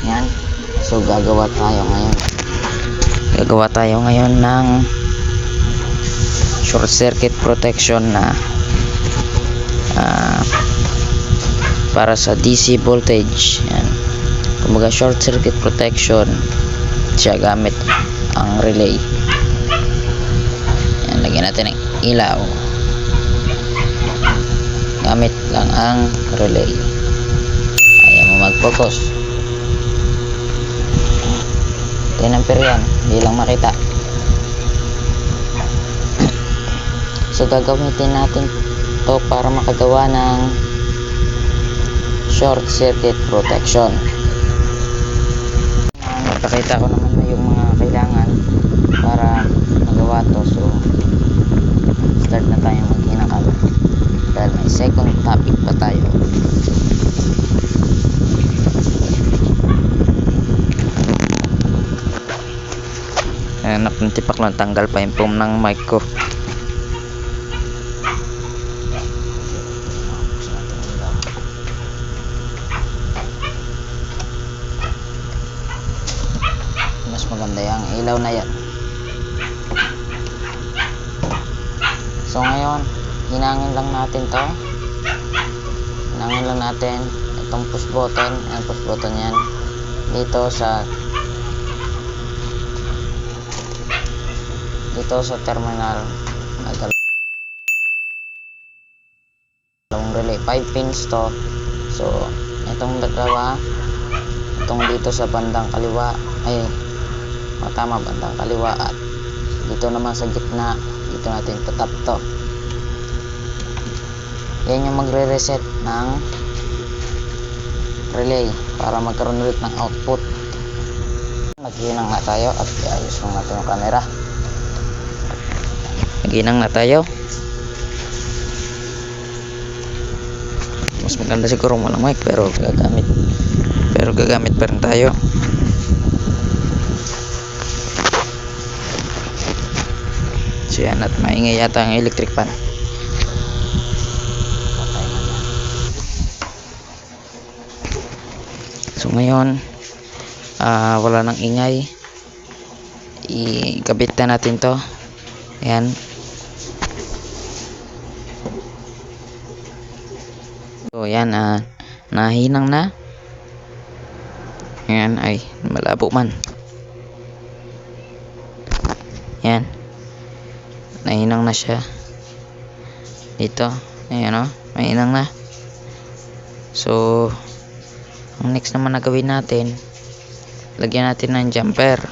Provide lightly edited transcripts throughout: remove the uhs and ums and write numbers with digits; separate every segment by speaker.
Speaker 1: Yan. So gagawa tayo ngayon ng short circuit protection na para sa DC voltage. Yan. Kumbaga short circuit protection siya gamit ang relay. Yan, lagyan natin ng ilaw gamit lang ang relay. Ayaw mo mag-focus. 10 ampere yan, hindi lang makita. So gagamitin natin to para makagawa ng short circuit protection. Napakita ko naman na yung mga kailangan para magawa to. So start na tayo maghinakal dahil may second topic pa tayo. Hanap ng tipak lang, tanggal pa yung foam ng mic ko. Mas maganda yung ilaw na yan. So ngayon, hinangin lang natin to. Hinangin lang natin itong push button. Ayan, push button yan. Dito sa terminal na dalawang relay, 5 pins to. So itong dalawa, itong dito sa bandang kaliwa, bandang kaliwa, at dito naman sa gitna, dito natin tatap to. Yan yung magre-reset ng relay para magkaroon ulit ng output. Maghinang na tayo at iayos lang natin yung camera. Naginang na tayo. Mas maganda siguro walang mic, pero gagamit pa rin tayo. So yan, at maingay yata ang electric fan. So ngayon, wala nang ingay. Ikabit na natin to. Ayan. So yan, nahinang na. Ayan, ay malabo man. Ayan, nahinang na siya dito. Ayan, mahinang na. So ang next naman na gawin natin, lagyan natin ng jumper.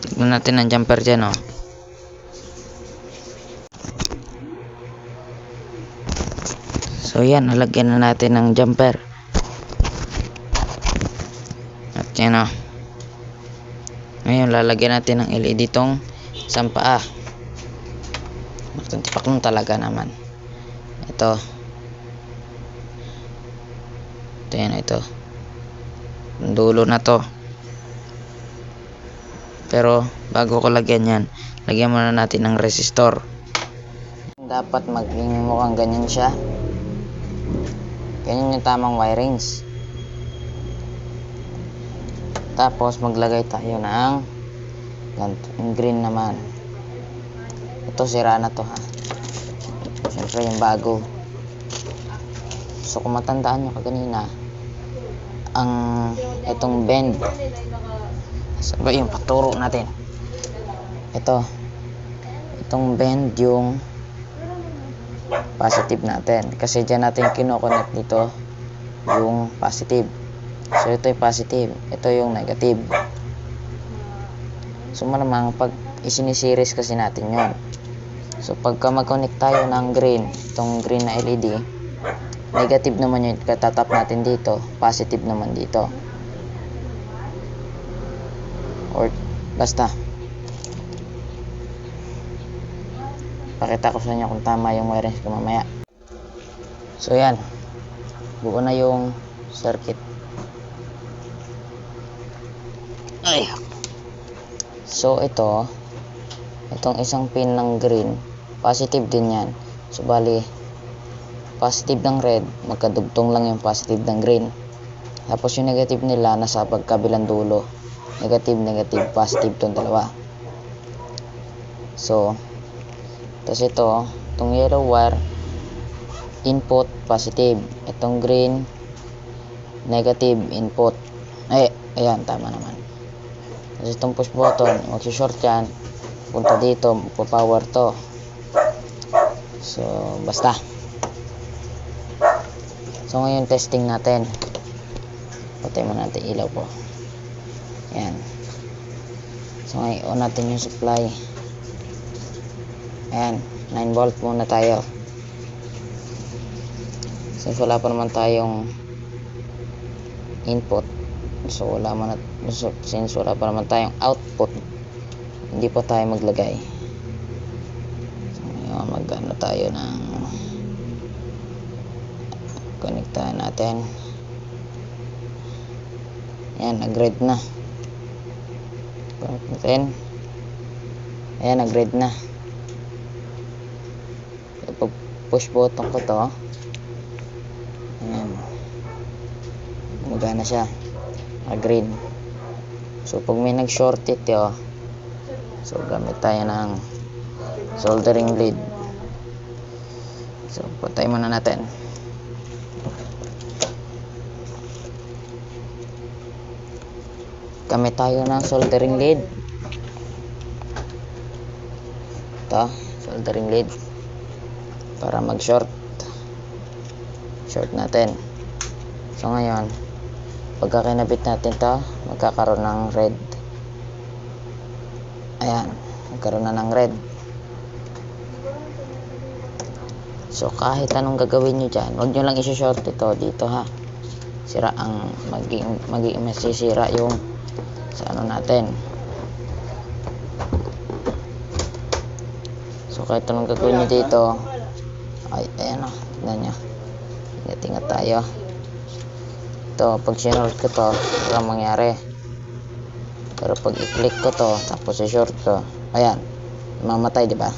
Speaker 1: Lagyan natin ng jumper dyan, So yan, nalagyan na natin ng jumper. At yan, ngayon lalagyan natin ng LED tong isang paa. Tipak lang talaga naman. Ito yan, ito ang dulo na to. Pero bago ko lagyan yan, lagyan muna natin ng resistor. Dapat maging mukhang ganyan siya. Ganyan yung tamang wirings. Tapos maglagay tayo ng green naman. Ito sira na to, siyempre yung bago. So kung matandaan nyo kanina, itong bend, sabi yung paturo natin, itong bend yung positive natin, kasi dyan natin kinoconnect dito yung positive. So ito yung positive, ito yung negative. So malamang pag isinisiris kasi natin yon. So pagka mag-connect tayo ng green, itong green na LED, negative naman yung katatap natin dito, positive naman dito, or basta pakita ko sa inyo kung tama yung wirings ko mamaya. So yan, buo na yung circuit. So itong isang pin ng green, positive din yan. So bali positive ng red, magkadugtong lang yung positive ng green. Tapos yung negative nila nasa pagkabilang dulo. Negative, negative, positive tong dalawa. So, tapos itong yellow wire, input, positive. Itong green, negative, input. Ayan, tama naman. Tapos itong push button, mag-short yan. Punta dito, magpa-power to. So, basta. So, ngayon testing natin. Patay mo natin ilaw po. Ayan. So, ngayon on natin yung supply. Ayan, 9 volt muna tayo. Since wala pa naman tayong input, since wala pa naman tayong output, hindi pa tayo maglagay. So, ngayon mag-ano tayo ng connectahan natin. Ayan, nag-red na. Connect natin. Ayan, nag-red na. Pag push button ko to, ayan, gumagana siya, green. So pag may nag-short ito, so gamit tayo ng soldering blade. So patay muna natin. Gamit tayo ng soldering lead. Ito, soldering lead para mag-short. Short natin. So ngayon, pagka kinabit natin to, magkakaroon ng red. Ayan, magkaroon na ng red. So kahit anong gagawin nyo dyan, huwag nyo lang isi-short ito dito ha. Sira ang masisira yung sa ano natin. So kahit anong gagawin nyo dito, ayan o, tignan nyo. Ingat tayo. Ito, pag sinort ko to, walang mangyari. Pero pag i-click ko to, tapos i-short ko, ayan, mamatay, di ba?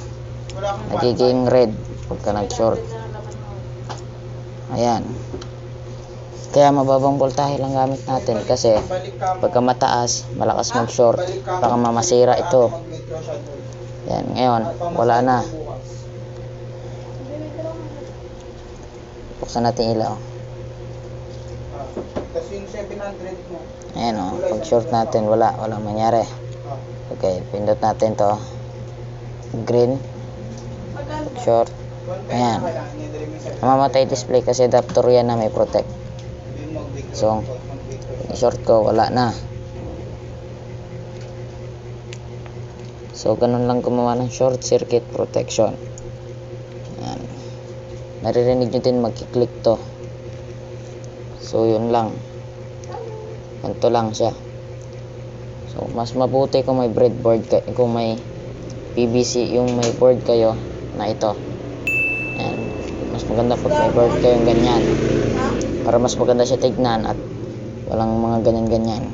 Speaker 1: Nagiging red pagka nag-short. Ayan. Kaya mababang voltahe lang gamit natin kasi pagka mataas, malakas mag-short, baka mamasira ito. Yan, ngayon, wala na. Buksan natin ilaw. Ayan o, pag short natin, walang mangyari. Okay, pindot natin to. Green. Short. Ayan. Mamamatay display kasi adapter yan na may protect. So, short ko, wala na. So, ganun lang gumawa ng short circuit protection. Ayan. Naririnig nyo din magkiklik to. So, yun lang. Ganito lang siya. So, mas mabuti kung may breadboard kung may PVC, yung may board kayo na ito. Ayan. Mas maganda pag may board kayong ganyan. Para mas maganda siya tignan at walang mga ganyan-ganyan.